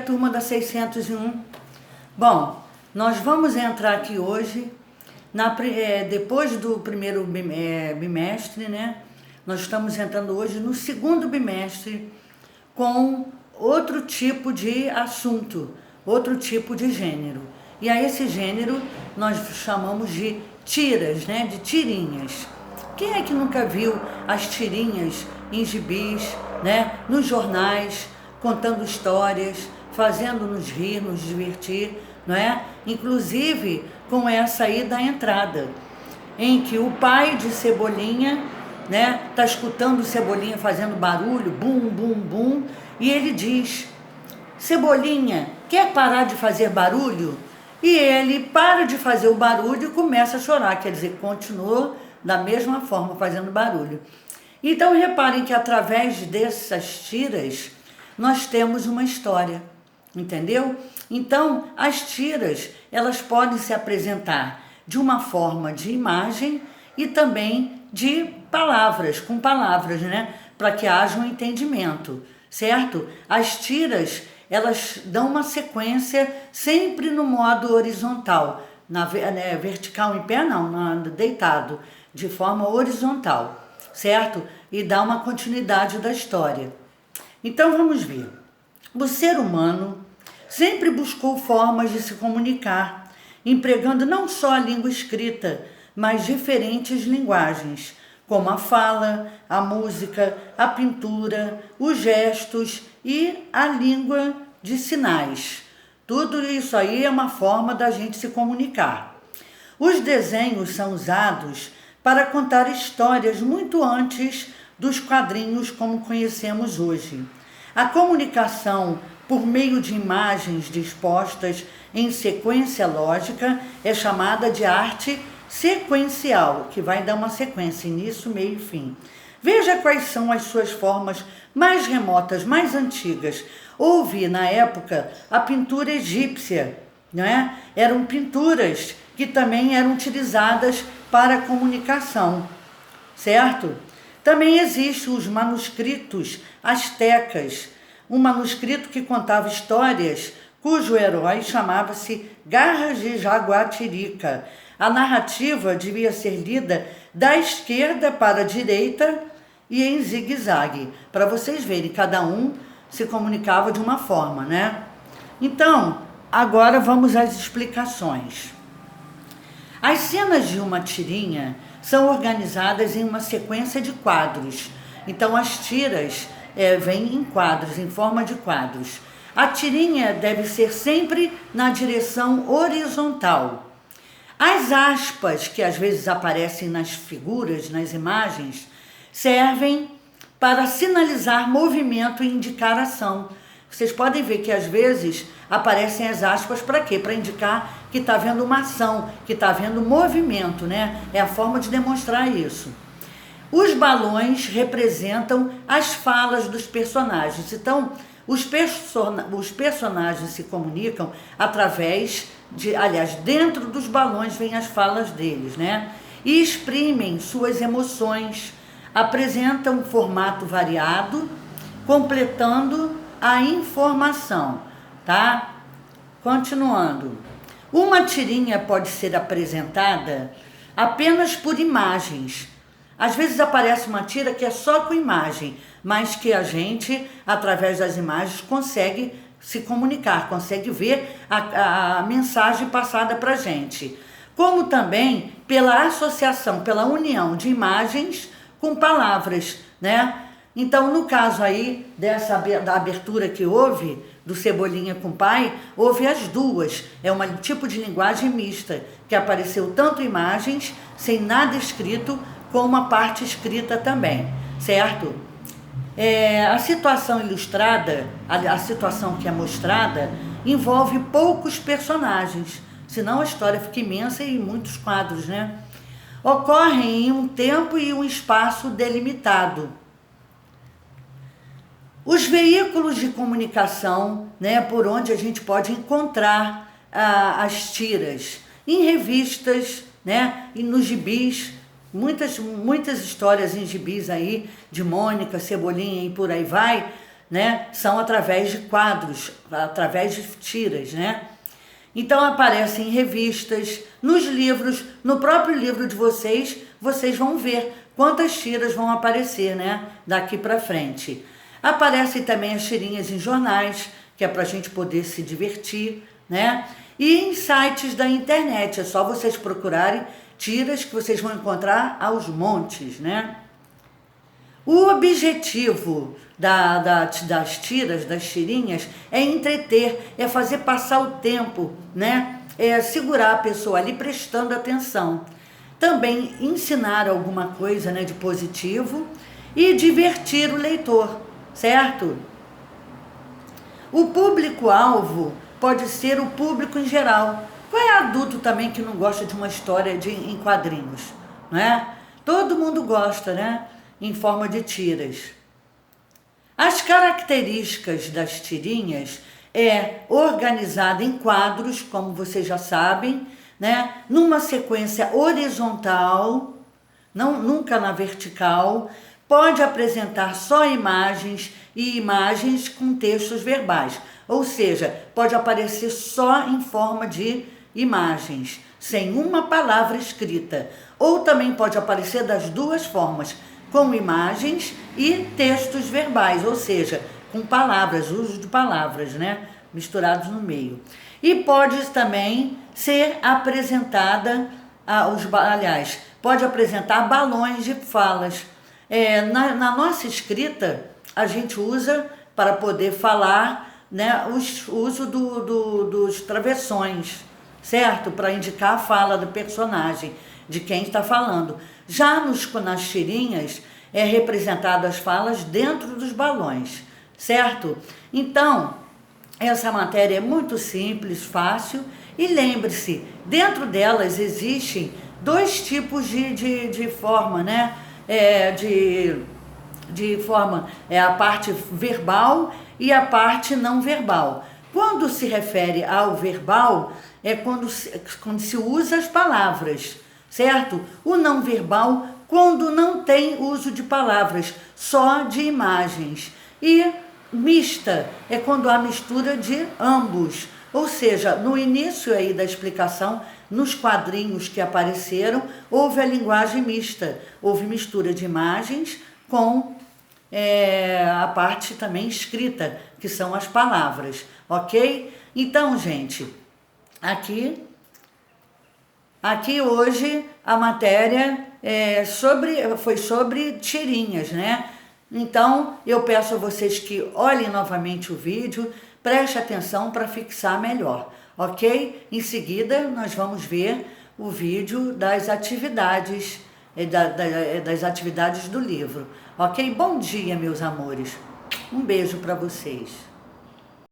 turma da 601. Bom, nós vamos entrar aqui hoje, depois do primeiro bimestre, né? Nós estamos entrando hoje no segundo bimestre com outro tipo de assunto, outro tipo de gênero. E a esse gênero nós chamamos de tiras, né? De tirinhas. Quem é que nunca viu as tirinhas em gibis, né? Nos jornais, contando histórias, fazendo-nos rir, nos divertir, não é? Inclusive com essa aí da entrada, em que o pai de Cebolinha, né, tá escutando Cebolinha fazendo barulho, bum, bum, bum, e ele diz: Cebolinha, quer parar de fazer barulho? E ele para de fazer o barulho e começa a chorar, quer dizer, continua da mesma forma fazendo barulho. Então reparem que através dessas tiras nós temos uma história, entendeu? Então as tiras, elas podem se apresentar de uma forma de imagem e também de palavras, com palavras, né? Para que haja um entendimento, certo? As tiras, elas dão uma sequência sempre no modo horizontal, vertical em pé não, deitado, de forma horizontal, certo? E dá uma continuidade da história. Então vamos ver. O ser humano sempre buscou formas de se comunicar, empregando não só a língua escrita, mas diferentes linguagens, como a fala, a música, a pintura, os gestos e a língua de sinais. Tudo isso aí é uma forma da gente se comunicar. Os desenhos são usados para contar histórias muito antes dos quadrinhos como conhecemos hoje. A comunicação por meio de imagens dispostas em sequência lógica é chamada de arte sequencial, que vai dar uma sequência, início, meio e fim. Veja quais são as suas formas mais remotas, mais antigas. Houve, na época, a pintura egípcia, não é? Eram pinturas que também eram utilizadas para comunicação, certo? Também existem os manuscritos astecas, um manuscrito que contava histórias cujo herói chamava-se Garras de Jaguatirica. A narrativa devia ser lida da esquerda para a direita e em zigue-zague, para vocês verem, cada um se comunicava de uma forma, né? Então, agora vamos às explicações. As cenas de uma tirinha são organizadas em uma sequência de quadros. Então, as tiras vêm em quadros, em forma de quadros. A tirinha deve ser sempre na direção horizontal. As aspas, que às vezes aparecem nas figuras, nas imagens, servem para sinalizar movimento e indicar ação. Vocês podem ver que às vezes aparecem as aspas para quê? Para indicar que está havendo uma ação, que está havendo movimento, né? É a forma de demonstrar isso. Os balões representam as falas dos personagens. Então, os personagens se comunicam através dentro dos balões vêm as falas deles, né? E exprimem suas emoções, apresentam um formato variado, completando a informação, tá? Continuando. Uma tirinha pode ser apresentada apenas por imagens. Às vezes aparece uma tira que é só com imagem, mas que a gente, através das imagens, consegue se comunicar, consegue ver a mensagem passada para a gente. Como também pela associação, pela união de imagens com palavras, né? Então, no caso aí da abertura que houve, do Cebolinha com o pai, houve as duas. É um tipo de linguagem mista, que apareceu tanto imagens, sem nada escrito, como a parte escrita também, certo? A situação ilustrada, a situação que é mostrada, envolve poucos personagens, senão a história fica imensa e muitos quadros, né? Ocorrem em um tempo e um espaço delimitado. Os veículos de comunicação, né, por onde a gente pode encontrar as tiras, em revistas, né, e nos gibis, muitas histórias em gibis aí, de Mônica, Cebolinha e por aí vai, né? São através de quadros, através de tiras, né? Então aparecem em revistas, nos livros, no próprio livro de vocês, vocês vão ver quantas tiras vão aparecer, né? Daqui para frente. Aparecem também as tirinhas em jornais, que é para a gente poder se divertir, né? E em sites da internet, é só vocês procurarem tiras que vocês vão encontrar aos montes, né? O objetivo das tiras, das tirinhas, é entreter, é fazer passar o tempo, né? É segurar a pessoa ali prestando atenção. Também ensinar alguma coisa, né, de positivo e divertir o leitor, certo? O público-alvo pode ser o público em geral. Qual é adulto também que não gosta de uma história em quadrinhos, não é? Todo mundo gosta, né? Em forma de tiras. As características das tirinhas é organizada em quadros, como vocês já sabem, né? Numa sequência horizontal, nunca na vertical. Pode apresentar só imagens e imagens com textos verbais, ou seja, pode aparecer só em forma de imagens, sem uma palavra escrita, ou também pode aparecer das duas formas, com imagens e textos verbais, ou seja, com palavras, uso de palavras, né, misturados no meio. E pode também ser apresentada, aliás, pode apresentar balões de falas. Na nossa escrita, a gente usa para poder falar, né, o uso dos travessões, certo? Para indicar a fala do personagem, de quem está falando. Já nas tirinhas, é representado as falas dentro dos balões, certo? Então, essa matéria é muito simples, fácil, e lembre-se, dentro delas existem dois tipos de forma, né? De forma, a parte verbal e a parte não verbal. Quando se refere ao verbal, é quando se usa as palavras, certo? O não verbal, quando não tem uso de palavras, só de imagens. E mista é quando há mistura de ambos. Ou seja, no início aí da explicação, nos quadrinhos que apareceram, houve a linguagem mista. Houve mistura de imagens com a parte também escrita, que são as palavras, ok? Então, gente, aqui hoje a matéria foi sobre tirinhas, né? Então, eu peço a vocês que olhem novamente o vídeo, preste atenção para fixar melhor, ok? Em seguida, nós vamos ver o vídeo das atividades, das atividades do livro, ok? Bom dia, meus amores. Um beijo para vocês.